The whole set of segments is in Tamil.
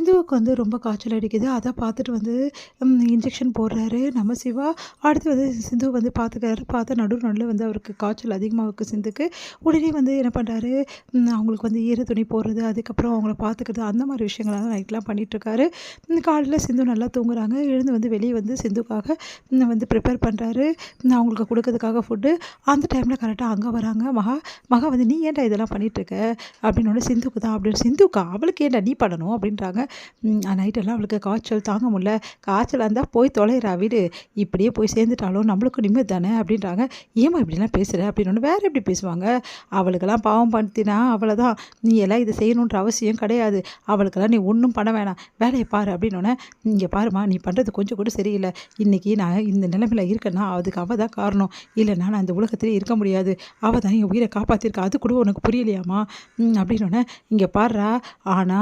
சிந்துவுக்கு வந்து ரொம்ப காய்ச்சல் அடிக்குது. அத பார்த்துட்டு வந்து இன்ஜெக்ஷன் போடுறாரு நம்ம சிவா. அடுத்து வந்து சிந்து வந்து பார்த்துக்கிறாரு. பார்த்தா நடுவுல வந்து அவருக்கு காய்ச்சல் அதிகமா இருக்கு சிந்துக்கு. உடனே வந்து என்ன பண்றாரு, அவங்களுக்கு வந்து ஈர துணி போடுறது, அதுக்கப்புறம் அவங்கள பார்த்துக்கிறது, அந்த மாரி விஷயங்களெல்லாம் நைட்லாம் பண்ணிட்டுருக்காரு. காலையில சிந்து நல்லா தூங்குறாங்க. எழுந்து வந்து வெளிய வந்து சிந்துக்காக வந்து ப்ரிப்பேர் பண்றாரு. அவங்களுக்கு குடுக்கறதுக்காக ஃபுட்டு. அந்த டைம்ல கரெக்ட்டா அங்க வராங்க மகா. மகா வந்து "நீ ஏன்டா இதெல்லாம் பண்ணிட்டுருக்க?" அப்படின்னோனே "சிந்துக்கு தான்" அப்படின்னு. "சிந்துக்கா? அவளுக்கு ஏன்டா நீ பண்ணணும்?" அப்படின்றாங்க. நைட்டெல்லாம் அவளுக்கு காய்ச்சல் தாங்க முடியல. "காய்ச்சலா இருந்தா போய் தொலைறா விடு. இப்படியே போய் சேர்ந்துட்டாலும் நம்மளுக்கும் நிம்மதி தானே" அப்படின்றாங்க. "ஏம்மா இப்படிலாம் பேசுற?" அப்படின்னோனே, "வேற எப்படி பேசுவாங்க? அவளுக்கெல்லாம் பாவம் படுத்தினா அவ்வளோதான். நீ எல்லாம் இத செய்யணுன்ற அவசியம் கிடையாது. அவளுக்கெல்லாம் நீ ஒண்ணும் பண்ண வேணாம். வேலைய பாரு" அப்படின்னோனே, "இங்க பாரும்மா, நீ பண்றது கொஞ்சம் கூட சரியில்ல. இன்னைக்கு நான் இந்த நிலைமையில இருக்கேன்னா, அதுக்கு அவ தான் காரணம். இல்லன்னா நான் இந்த உலகத்திலே இருக்க முடியாது. அவ தான் என் உயிர காப்பாத்தியிருக்கா. அது கூட உனக்கு புரியலையாம்மா?" அப்படின்னோனே, "இங்க பார்றா, ஆனா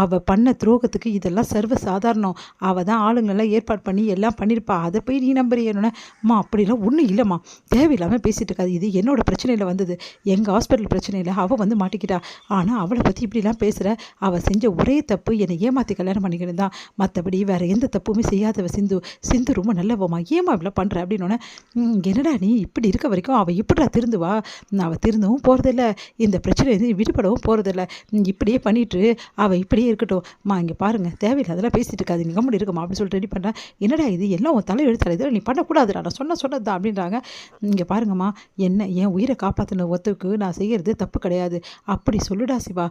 அவ பண்ண துரோகத்துக்கு இதெல்லாம் சர்வ சாதாரணம். அவ தான் ஆளுங்களெல்லாம் ஏற்பாடு பண்ணி எல்லாம் பண்ணியிருப்பா. அத போய் நீ நம்புறியேன்னோனே, "அம்மா அப்படிலாம் ஒண்ணும் இல்லம்மா. தேவையில்லாம பேசிட்டு இருக்காத. இது என்னோட பிரச்சனையில வந்தது. எங்க ஹாஸ்பிட்டல் பிரச்சனையில அவ வந்து மாட்டிக்கிட்டா. ஆனா அவள பத்தி இப்படிலாம் பேசுற? அவ செஞ்ச ஒரே தப்பு என்னை ஏமாத்தி கல்யாணம் பண்ணிக்கினது தான். மத்தபடி வேற எந்த தப்புமே செய்யாதவ சிந்து. சிந்து ரொம்ப நல்லவம்மா. ஏம்மா இப்படிலாம் பண்ற?" அப்படின்னோனே, "என்னடா நீ இப்படி இருக்க வரைக்கும் அவ எப்படிடா திருந்துவா? அவ திருந்தவும் போறதில்ல. இந்த பிரச்சனையிலேருந்து விடுபடவும் போறதில்ல. இப்படியே பண்ணிட்டு அவ இப்படியே இருக்கட்டும். அம்மா இங்க பாருங்க, தேவையில்லாதெல்லாம் பேசிட்டு இருக்காதீங்க. கம்முனு இருங்கம்மா" அப்படின்னு சொல்லிட்டு ரெடி பண்றேன். "என்னடா இது எல்லாம் உன் தலை எழுத்தால. இதெல்லாம் நீ பண்ணக்கூடாதுடா. நான் சொன்னது தான்" அப்படின்றாங்க. "இங்க பாருங்கம்மா, என்ன என் உயிர காப்பாத்தின ஒருத்தருக்கு நான் செய்யறது தப்பு கிடையாது. அப்படி சொல்லுடா சிவா.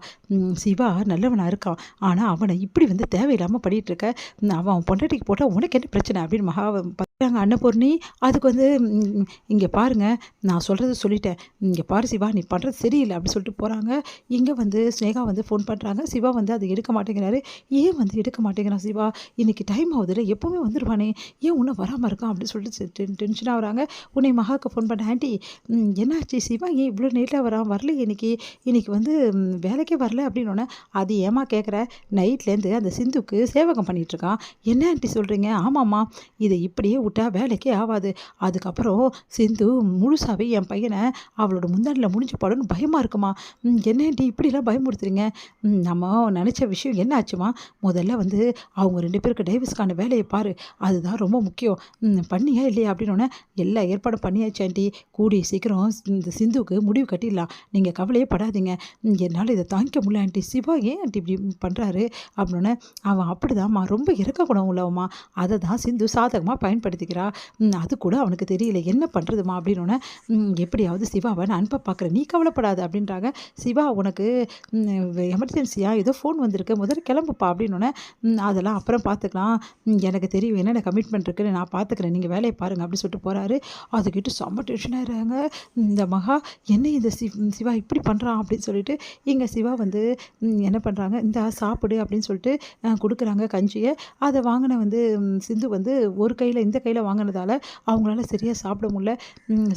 சிவா நல்லவனா இருக்கான். ஆனா அவன இப்படி வந்து தேவையில்லாம பண்ணிட்டு இருக்க. அவன் பொண்டாட்டிக்கு போட்டா உனக்கு என்ன பிரச்சனை?" அப்படின்னு மகாவ பார்த்தாங்க அன்னபூர்ணி. அதுக்கு வந்து "இங்க பாருங்க, நான் சொல்றத சொல்லிட்டேன். இங்க பாரு சிவா, நீ பண்றது சரியில்ல" அப்படின்னு சொல்லிட்டு போறாங்க. இங்க வந்து ஸ்னேகா வந்து ஃபோன் பண்றாங்க. சிவா வந்து அத எடுக்க மாட்டேங்கிறாரு. "ஏன் வந்து எடுக்க மாட்டேங்கிறான் சிவா? இன்னைக்கு டைம் ஆகுதுல்ல, எப்பவுமே வந்துருவானே, ஏன் இன்னும் வராம இருக்கான்?" அப்படின்னு சொல்லிட்டு டென்ஷனா வராங்க. உடனே மகாக்கு ஃபோன் பண்ணேன். "ஆன்ட்டி, என்னாச்சு? சிவா ஏன் இவ்வளோ லேட்டா வரான்? வரலையே இன்னைக்கு. இன்னைக்கு வந்து வேலைக்கே வரல" அப்படின்னோனே, "அது ஏம்மா கேட்குற? நைட்லேருந்து அந்த சிந்துக்கு சேவகம் பண்ணிட்டு இருக்கான்." "என்ன ஆன்ட்டி சொல்றீங்க?" "ஆமாம்மா, இத இப்படியே விட்டா வேலைக்கே ஆவாது. அதுக்கப்புறம் சிந்து முழுசாவே என் பையன அவளோட முந்தானையில முடிஞ்சு படும்னு பயமா இருக்குமா." "என்ன ஆன்ட்டி இப்படிலாம் பயமுறுத்துறீங்க? நம்ம நினச்ச விஷயம் என்ன ஆச்சும்மா? முதல்ல வந்து அவங்க 2 பேருக்கு டைவர்ஸ்க்கான வேலைய பாரு. அதுதான் ரொம்ப முக்கியம். பண்ணியா இல்லையா?" அப்படின்னோனே, "எல்லா ஏற்பாடும் பண்ணியாச்சு ஆன்ட்டி. கூடிய சீக்கிரம் இந்த சிந்துவுக்கு முடிவு கட்டிடலாம். நீங்க கவலையே படாதீங்க. என்னால இத தாங்கிக்க முடியல ஆன்ட்டி." "சிவா ஏன் ஆன்ட்டி இப்படி பண்றாரு?" அப்படின்னோனே, "அவன் அப்படிதாம்மா. ரொம்ப இரக்க குணம் உள்ளவன்மா. அத தான் சிந்து சாதகமா பயன்படுத்திக்கிறா. அது கூட அவனுக்கு தெரியல. என்ன பண்றதும்மா?" அப்படின்னோனே, "எப்படியாவது சிவாவ நான் அனுப்ப பார்க்குறேன். நீ கவலைப்படாத" அப்படின்றாங்க. "சிவா உனக்கு எமர்ஜென்சியா ஏதோ ஃபோன் வந்திருக்கு. முதல்ல கிளம்புப்பா" அப்படின்னோனே, "அதெல்லாம் அப்புறம் பார்த்துக்கலாம். எனக்கு தெரியும் என்னென்ன கமிட்மெண்ட் இருக்குன்னு நான் பார்த்துக்கிறேன். நீங்க வேலைய பாருங்க" அப்படின்னு சொல்லிட்டு போறாரு. அது கேட்டு செம்ம டென்ஷன் ஆயிடுறாங்க இந்த மகா. "என்ன இந்த சிவா இப்படி பண்றான்?" அப்படின்னு சொல்லிட்டு இங்க சிவா வந்து என்ன பண்றாங்க, "இந்தா சாப்பிடு" அப்படின்னு சொல்லிட்டு குடுக்குறாங்க கஞ்சிய. அத வாங்குன வந்து சிந்து வந்து ஒரு கையில இந்த கையில வாங்குனதால அவங்களால சரியா சாப்பிட முடியல.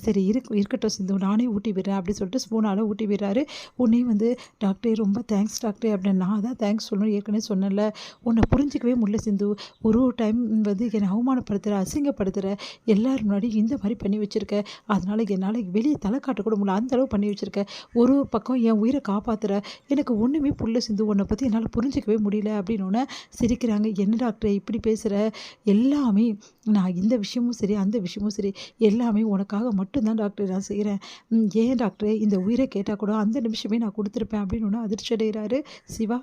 "சரி இருக்கட்டும் சிந்து, நானே ஊட்டி விடுறேன்" அப்படின்னு சொல்லிட்டு ஸ்பூனால ஊட்டி விடுறாரு. உடனே வந்து, "டாக்டர் ரொம்ப தேங்க்ஸ் டாக்டர்" அப்படின்னு. "நான் தான் தேங்க்ஸ் சொல்லணும், ஏற்கனவே சொன்னேன்ல. உன்னை புரிஞ்சிக்கவே முடியல சிந்து. ஒரு டைம் வந்து என்னை அவமானப்படுத்துற, அசிங்கப்படுத்துற, எல்லார் முன்னாடியும் இந்த மாதிரி பண்ணி வச்சிருக்க. அதனால என்னால வெளிய தலை காட்ட கூட முடியல. அந்த அளவு பண்ணி வச்சிருக்க. ஒரு பக்கம் என் உயிர காப்பாத்துற. எனக்கு ஒண்ணுமே புரியல சிந்து. உன்னை பத்தி என்னால புரிஞ்சிக்கவே முடியல" அப்படின்னோனே சிரிக்கிறாங்க. "என்ன டாக்டர் இப்படி பேசுற? எல்லாமே நான் இந்த விஷயமும் சரி, அந்த விஷயமும் சரி, எல்லாமே உனக்காக மட்டும் தான் டாக்டர் நான் செய்றேன். ஏன் டாக்டர் இந்த உயிர கேட்டா கூட அந்த நிமிஷமே நான் குடுத்துருப்பேன்" அப்படின்னோனே அதிர்ச்சி அடைகிறாரு சிவா.